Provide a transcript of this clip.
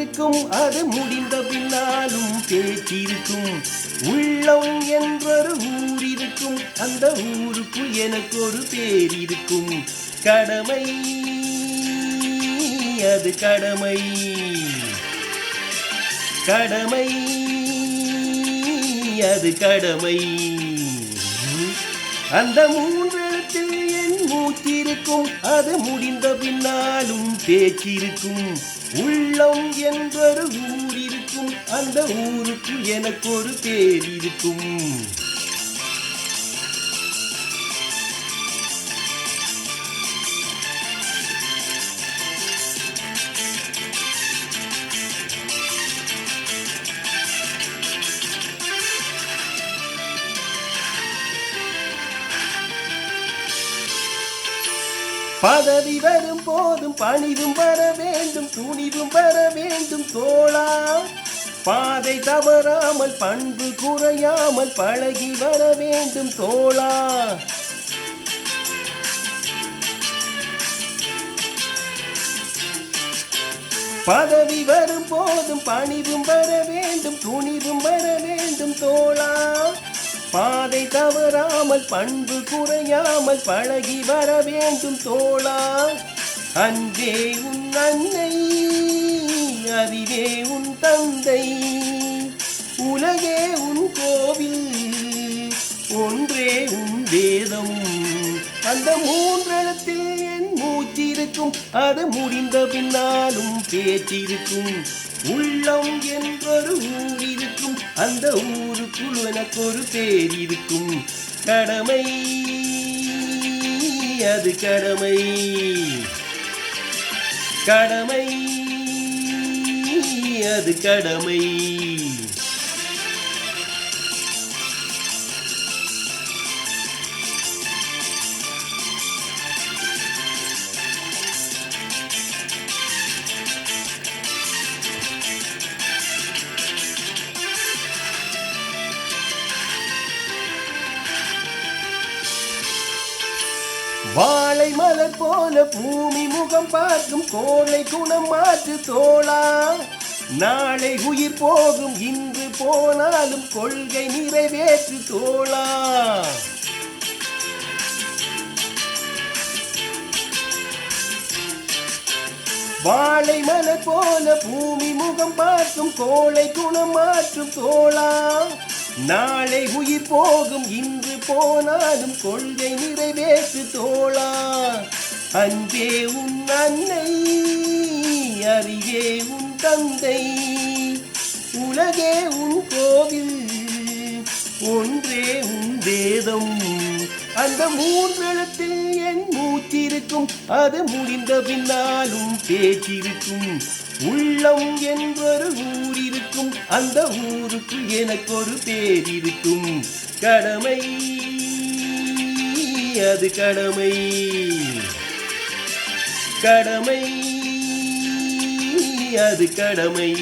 மூச்சிருக்கும் அது முடிந்த பின்னாலும் பேச்சிருக்கும். உள்ளம் என்றொரு ஊர் இருக்கும், அந்த ஊருக்குள் எனக்கு ஒரு பேர் இருக்கும். கடமை அது கடமை, கடமை அது கடமை. அந்த மூன்றெழுத்தில் என் மூச்சிருக்கும், அது முடிந்த பின்னாலும் பேச்சிருக்கும். உள்ளம் என்றொரு ஊர் இருக்கும், அந்த ஊருக்கு எனக்கு ஒரு பேர் இருக்கும். பதவி வரும் போதும் பணிவும் வர வேண்டும், துணிவும் வர வேண்டும் தோழா. பாதை தவறாமல் பண்பு குறையாமல் பழகி வர வேண்டும் தோழா. பதவி வரும் போதும் பணிவும் வர வேண்டும், துணிவும் வர வேண்டும் தோழா. பாதை தவறாமல் பண்பு குறையாமல் பழகி வர வேண்டும் தோழா. அன்பே உன் அன்னை, அறிவே உன் தந்தை, உலகே உன் கோவில், ஒன்றே உன் வேதம். அந்த மூன்றெழுத்தில் என் மூச்சிருக்கும், அது முடிந்த பின்னாலும் பேச்சிருக்கும். உள்ளம் என்றொரு ஊர் இருக்கும், அந்த ஊருக்குள் எனக்கு ஒரு பேர் இருக்கும். கடமை அது கடமை, கடமை அது கடமை. வாழை மலர் போல பூமி முகம் பார்க்கும், கோழை குணம் மாற்று தோழா. நாளை உயிர் போகும், இன்று போனாலும் கொள்கை நிறைவேற்று தோழா. வாழை மலர் போல பூமி முகம் பார்க்கும், கோழை குணம் மாற்றும் தோழா. நாளை உயிர் போகும், இன்று போனாலும் கொள்கை நிறைவேற்று தோழா. அன்பே உன் அன்னை, அறிவே உன் தந்தை, உலகே உன் கோவில், ஒன்றே உன் வேதம். அந்த மூன்றெழுத்தில் என் மூச்சிருக்கும், அது முடிந்த பின்னாலும் பேச்சிருக்கும். உள்ளம் என்றொரு ஊர் இருக்கும், அந்த ஊருக்கு எனக்கு ஒரு பேர் இருக்கும். கடமை அது கடமை, கடமை அது கடமை.